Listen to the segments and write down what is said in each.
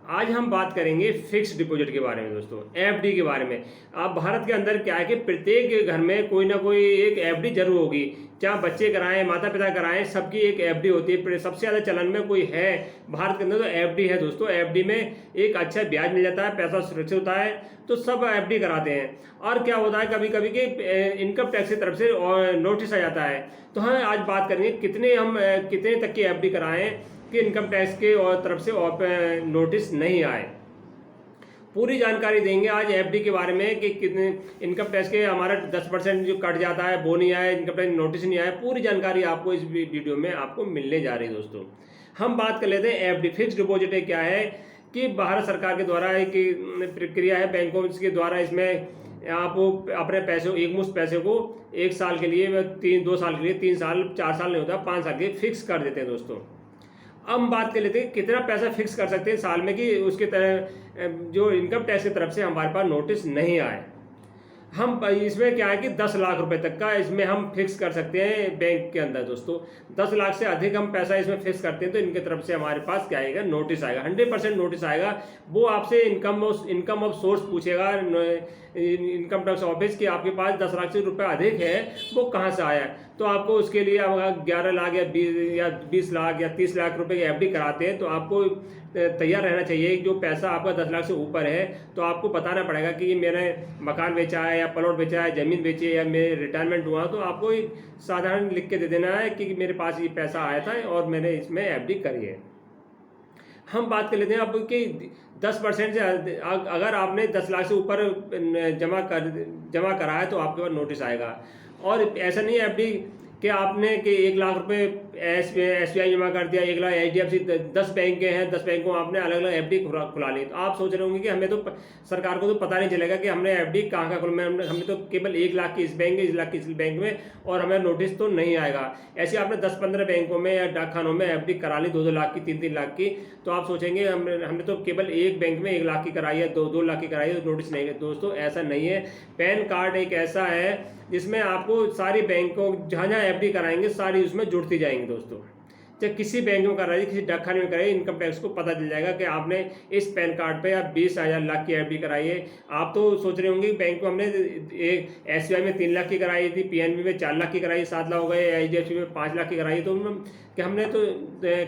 आज हम बात करेंगे फिक्स डिपॉजिट के बारे में दोस्तों, एफडी के बारे में। अब भारत के अंदर क्या है कि प्रत्येक घर में कोई ना कोई एक एफडी जरूर होगी, चाहे बच्चे कराएं, माता पिता कराएं, सबकी एक एफडी होती है। सबसे ज़्यादा चलन में कोई है भारत के अंदर तो एफडी है दोस्तों। एफडी में एक अच्छा ब्याज मिल जाता है, पैसा सुरक्षित होता है, तो सब एफडी कराते हैं। और क्या होता है कभी कभी कि इनकम टैक्स की तरफ से नोटिस आ जाता है। तो हाँ, आज बात करेंगे कितने तक की एफडी कराएं कि इनकम टैक्स के और तरफ से नोटिस नहीं आए। पूरी जानकारी देंगे आज एफडी के बारे में कि कितने इनकम टैक्स के हमारा 10% जो कट जाता है वो नहीं आया, इनकम टैक्स नोटिस नहीं आया। पूरी जानकारी आपको इस वीडियो में आपको मिलने जा रही है दोस्तों। हम बात कर लेते हैं एफडी फिक्स डिपॉजिट क्या है कि भारत सरकार के द्वारा एक प्रक्रिया है, बैंकों के द्वारा इसमें आप अपने पैसे, एक मुश्त पैसे को 1 साल के लिए, 2 साल के लिए, 3 साल, 4 साल नहीं होता, 5 साल के लिए फिक्स कर देते हैं दोस्तों। अब हम बात कर लेते हैं कितना पैसा फिक्स कर सकते हैं साल में कि उसके तरह जो इनकम टैक्स की तरफ से हमारे पास नोटिस नहीं आए। हम इसमें क्या है कि 10 लाख रुपए तक का इसमें हम फिक्स कर सकते हैं बैंक के अंदर दोस्तों। 10 लाख से अधिक हम पैसा इसमें फिक्स करते हैं तो इनके तरफ से हमारे पास क्या आएगा, नोटिस आएगा, 100% नोटिस आएगा। वो आपसे इनकम ऑफ सोर्स पूछेगा इनकम टैक्स ऑफिस कि आपके पास 10 लाख से रुपये अधिक है, वो कहाँ से आया। तो आपको उसके लिए अगर 11 लाख या 20 लाख या 30 लाख रुपए की एफडी कराते हैं तो आपको तैयार रहना चाहिए। जो पैसा आपका 10 लाख से ऊपर है तो आपको बताना पड़ेगा कि मैंने मकान बेचा है या प्लॉट बेचा है, ज़मीन बेची है या मेरे रिटायरमेंट हुआ, तो आपको साधारण लिख के दे देना है कि मेरे पास ये पैसा आया था और मैंने इसमें एफडी करी है। हम बात कर लेते हैं अब कि 10% से अगर आपने 10 लाख से ऊपर जमा करा है तो आपके पास नोटिस आएगा। और ऐसा नहीं है एफडी कि आपने कि 1 लाख रुपए SBI जमा कर दिया, 1 लाख HDFC, 10 बैंक के हैं, 10 बैंकों आपने अलग अलग एफडी खुला ली। तो आप सोच रहे होंगे कि हमें तो सरकार को तो पता नहीं चलेगा कि हमने एफडी कहाँ खुला, हमने तो केवल 1 लाख की इस बैंक, 1 लाख की इस बैंक में, और हमें नोटिस तो नहीं आएगा। ऐसे आपने 10-15 बैंकों में या डाकखानों में एफडी करा ली 2-2 लाख की, 3-3 लाख की, तो आप सोचेंगे हमने तो केवल एक बैंक में 1 लाख की कराई है, 2-2 लाख की कराई है, तो नोटिस नहीं है। दोस्तों ऐसा नहीं है। पैन कार्ड एक ऐसा है जिसमें आपको सारी बैंकों जहाँ जहाँ एफडी कराएंगे सारी उसमें जुड़ती जाएंगी दोस्तों। चाहे किसी बैंक में कराइए, किसी डाकखाने में कराइए, इनकम टैक्स को पता चल जाएगा कि आपने इस पैन कार्ड पे आप 20,000 लाख की एफडी कराई है। आप तो सोच रहे होंगे बैंक में हमने एक SBI में 3 लाख की कराई थी, PNB में 4 लाख की कराई, 7 लाख हो गए, HDFC में 5 लाख की कराई, तो कि हमने तो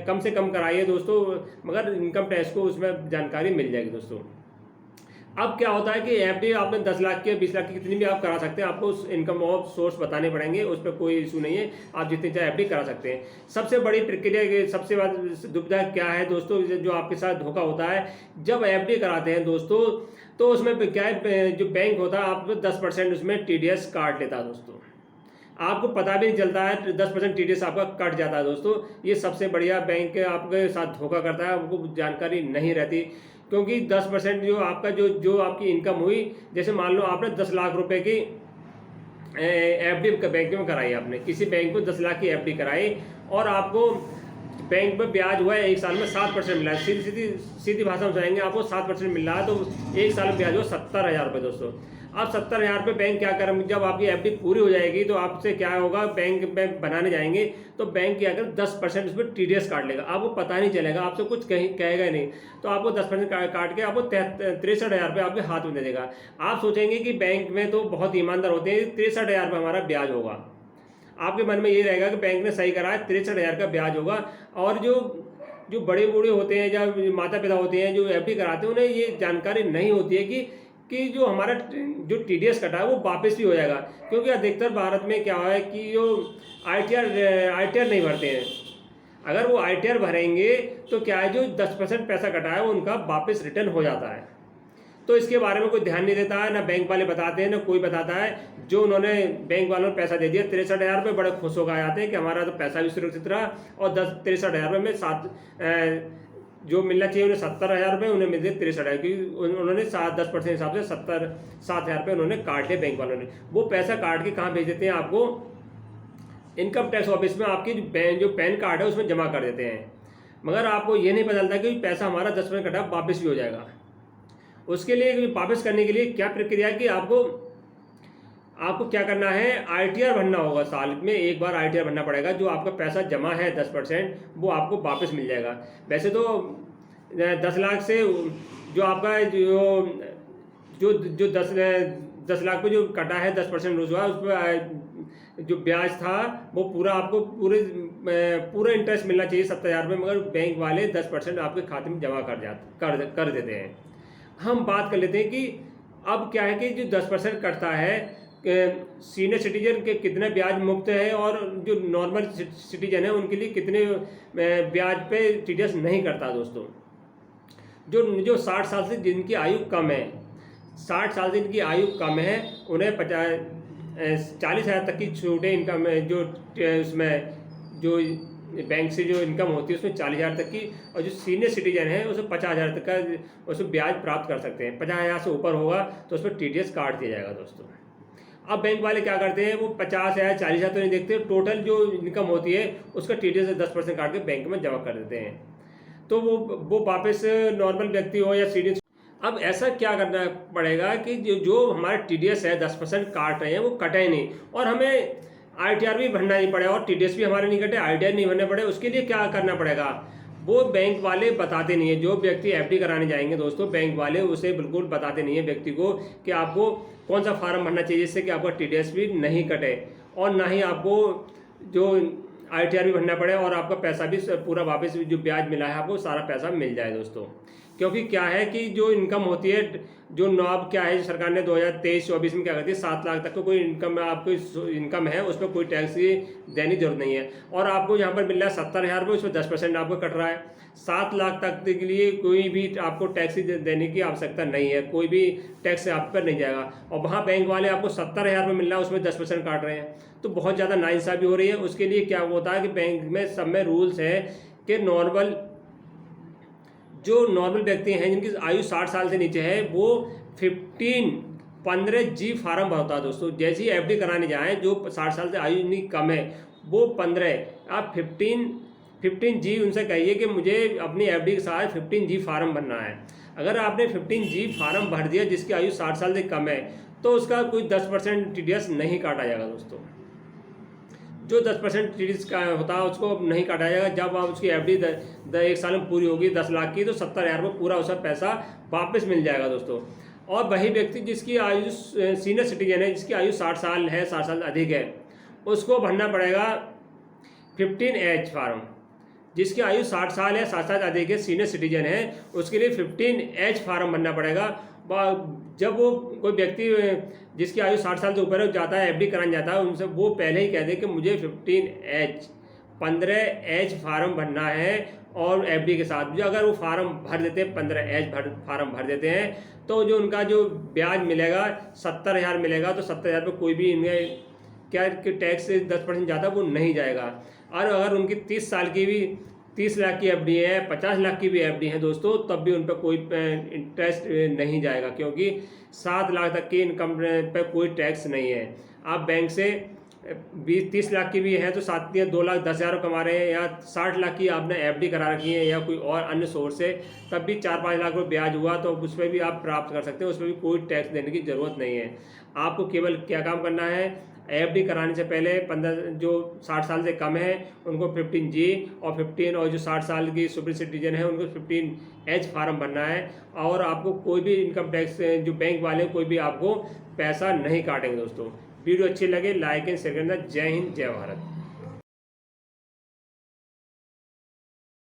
कम से कम कराई है दोस्तों, मगर इनकम टैक्स को उसमें जानकारी मिल जाएगी दोस्तों। अब क्या होता है कि एफडी आपने 10 लाख की, 20 लाख की, कितनी भी आप करा सकते हैं, आपको इनकम ऑफ सोर्स बताने पड़ेंगे, उस पर कोई इशू नहीं है, आप जितनी चाहे एफडी करा सकते हैं। सबसे बड़ी प्रक्रिया, सबसे बड़ी दुविधा क्या है दोस्तों, जो आपके साथ धोखा होता है जब एफडी कराते हैं दोस्तों, तो उसमें क्या है, जो बैंक होता है आप 10% उसमें TDS काट लेता है दोस्तों। आपको पता भी नहीं चलता है, 10% TDS आपका कट जाता है दोस्तों। ये सबसे बढ़िया बैंक आपके साथ धोखा करता है, आपको जानकारी नहीं रहती, क्योंकि 10% जो आपका जो आपकी इनकम हुई, जैसे मान लो आपने 10 लाख रुपए की एफडी बैंक में कराई, आपने किसी बैंक को 10 लाख की एफडी कराई और आपको बैंक में ब्याज हुआ है 1 साल में 7% मिला है। सीधी भाषा में जाएंगे, आपको 7% मिल रहा है, तो 1 साल में ब्याज हुआ 70,000 रुपये दोस्तों। अब 70,000 रुपये बैंक क्या करें, जब आपकी एफडी पूरी हो जाएगी तो आपसे क्या होगा, बैंक में बनाने जाएंगे तो बैंक क्या कर 10% उसमें TDS काट लेगा, आपको पता नहीं चलेगा, आपसे कुछ कहेगा ही नहीं, तो आपको 10% काट के आपको 63,000 रुपये आपके हाथ में दे देगा। आप सोचेंगे कि बैंक में तो बहुत ईमानदार होते हैं, 63,000 रुपये हमारा ब्याज होगा। आपके मन में ये रहेगा कि बैंक ने सही करा है, 63,000 का ब्याज होगा। और जो बड़े बूढ़े होते हैं या माता पिता होते हैं जो एफडी कराते हैं, उन्हें ये जानकारी नहीं होती है कि जो हमारा जो TDS कटा है वो वापस भी हो जाएगा, क्योंकि अधिकतर भारत में क्या है कि जो ITR नहीं भरते हैं। अगर वो ITR भरेंगे तो क्या है, जो 10% पैसा कटा है वो उनका वापस रिटर्न हो जाता है। तो इसके बारे में कोई ध्यान नहीं देता है, ना बैंक वाले बताते हैं, ना कोई बताता है। जो उन्होंने बैंक वालों ने पैसा दे दिया 63,000 रुपये, बड़े खुश हो गए आते हैं कि हमारा तो पैसा भी सुरक्षित रहा, और 63,000 रुपये में जो मिलना चाहिए उन्हें 70,000 रुपये, उन्हें मिलते 63,000, क्योंकि उन्होंने 10% हिसाब से 7,000 रुपये उन्होंने काट लिया बैंक वालों ने। वो पैसा काट के कहाँ भेज देते हैं, आपको इनकम टैक्स ऑफिस में आपकी जो पैन कार्ड है उसमें जमा कर देते हैं। मगर आपको ये नहीं पता चलता कि पैसा हमारा 10% कटा वापस भी हो जाएगा। उसके लिए वापस करने के लिए क्या प्रक्रिया है कि आपको क्या करना है, ITR भरना होगा। साल में एक बार ITR भरना पड़ेगा, जो आपका पैसा जमा है 10% वो आपको वापस मिल जाएगा। वैसे तो 10 लाख से जो आपका जो जो 10 लाख पे जो कटा है 10% रोज हुआ, उस पर जो ब्याज था वो पूरा आपको पूरा इंटरेस्ट मिलना चाहिए 70,000 रुपये, मगर बैंक वाले 10% आपके खाते में जमा कर देते हैं। हम बात कर लेते हैं कि अब क्या है कि जो 10% कटता है, सीनियर सिटीजन के कितने ब्याज मुक्त है और जो नॉर्मल सिटीजन है उनके लिए कितने ब्याज पे टीडीएस नहीं करता दोस्तों। जो 60 साल से जिनकी आयु कम है, 60 साल से जिनकी आयु कम है, उन्हें 40,000 तक की छूटें इनकम जो उसमें जो बैंक से जो इनकम होती है उसमें 40,000 तक की, और जो सीनियर सिटीजन है उसमें 50,000 तक का उसमें ब्याज प्राप्त कर सकते हैं। 50,000 से ऊपर होगा तो उस पर टीडीएस काट दिया जाएगा दोस्तों। अब बैंक वाले क्या करते हैं, वो 50,000 40,000 तो नहीं देखते, टोटल जो इनकम होती है उसका टीडीएस से 10% काट के बैंक में जमा कर देते हैं, तो वो वापस नॉर्मल व्यक्ति हो या सीनियर। अब ऐसा क्या करना पड़ेगा कि जो हमारे टीडीएस है 10% काट रहे हैं वो कटे नहीं, और हमें आईटीआर भी भरना नहीं पड़े और टीडीएस भी हमारे नहीं कटे, आईटीआर नहीं भरने पड़े। उसके लिए क्या करना पड़ेगा, वो बैंक वाले बताते नहीं है। जो व्यक्ति एफडी कराने जाएंगे दोस्तों, बैंक वाले उसे बिल्कुल बताते नहीं है व्यक्ति को कि आपको कौन सा फार्म भरना चाहिए जिससे कि आपका टीडीएस भी नहीं कटे, और ना ही आपको जो आईटीआर भी भरना पड़े और आपका पैसा भी पूरा वापस जो ब्याज मिला है आपको सारा पैसा मिल जाए दोस्तों। क्योंकि क्या है कि जो इनकम होती है, जो नॉब क्या है, सरकार ने 2023-24 में क्या करती है, 7 लाख तक का कोई इनकम आपको इनकम है उस पर कोई टैक्स देने की जरूरत नहीं है, और आपको यहाँ पर मिल रहा है 70,000 रुपये, उसमें 10% आपको कट रहा है। 7 लाख तक के लिए कोई भी आपको टैक्स देने की आवश्यकता नहीं है, कोई भी टैक्स आप पर नहीं जाएगा, और वहाँ बैंक वाले आपको 70,000 रुपये मिल रहा है उसमें 10% काट रहे हैं, तो बहुत ज़्यादा नाइंसाफ़ी हो रही है। उसके लिए क्या होता है कि बैंक में सब में रूल्स है कि जो नॉर्मल व्यक्ति हैं जिनकी आयु 60 साल से नीचे है वो 15G फार्म भरता है दोस्तों। जैसे ही एफडी कराने जाएं, जो 60 साल से आयु इतनी कम है वो 15, आप 15G उनसे कहिए कि मुझे अपनी एफडी के साथ 15G फार्म भरना है। अगर आपने 15G फार्म भर दिया जिसकी आयु 60 साल से कम है तो उसका कोई 10% टीडीएस नहीं काटा जाएगा दोस्तों। जो 10% टीडीएस का होता है उसको नहीं काटा जाएगा। जब आप उसकी एफडी 1 साल में पूरी होगी 10 लाख की, तो 70,000 रुपये पूरा उसका पैसा वापस मिल जाएगा दोस्तों। और वही व्यक्ति जिसकी आयु सीनियर सिटीजन है, जिसकी आयु 60 साल है, 60 साल अधिक है, उसको भरना पड़ेगा 15H फार्म। जिसकी आयु 60 साल है, 60 साल अधिक है, सीनियर सिटीजन है, उसके लिए 15H फार्म भरना पड़ेगा। जब वो कोई व्यक्ति जिसकी आयु 60 साल से ऊपर जाता है, एफडी कराने जाता है, उनसे वो पहले ही कह दे कि मुझे 15H फार्म भरना है, और एफडी के साथ जो अगर वो फार्म भर देते हैं, 15H फार्म भर देते हैं, तो जो उनका जो ब्याज मिलेगा 70,000 मिलेगा, तो 70,000 पे कोई भी इनमें क्या कि टैक्स से 10% ज़्यादा वो नहीं जाएगा। और अगर उनकी 30 साल की भी 30 लाख की एफडी है, 50 लाख की भी एफडी है दोस्तों, तब भी उन पर कोई इंटरेस्ट नहीं जाएगा, क्योंकि 7 लाख तक की इनकम पे कोई टैक्स नहीं है। आप बैंक से 20-30 लाख की भी है तो 2,10,000 कमा रहे हैं, या 60 लाख की आपने एफडी करा रखी है या कोई और अन्य सोर्स से, तब भी 4-5 लाख रुपये ब्याज हुआ तो उस पर भी आप प्राप्त कर सकते हैं, उस पर भी कोई टैक्स देने की ज़रूरत नहीं है। आपको केवल क्या काम करना है, एफडी कराने से पहले 15 जो 60 साल से कम है उनको 15G और 15, और जो 60 साल की सुपर सिटीजन है उनको 15H फार्म भरना है, और आपको कोई भी इनकम टैक्स जो बैंक वाले कोई भी आपको पैसा नहीं काटेंगे दोस्तों। वीडियो अच्छी लगे लाइक एंड शेयर करना। जय हिंद, जय भारत।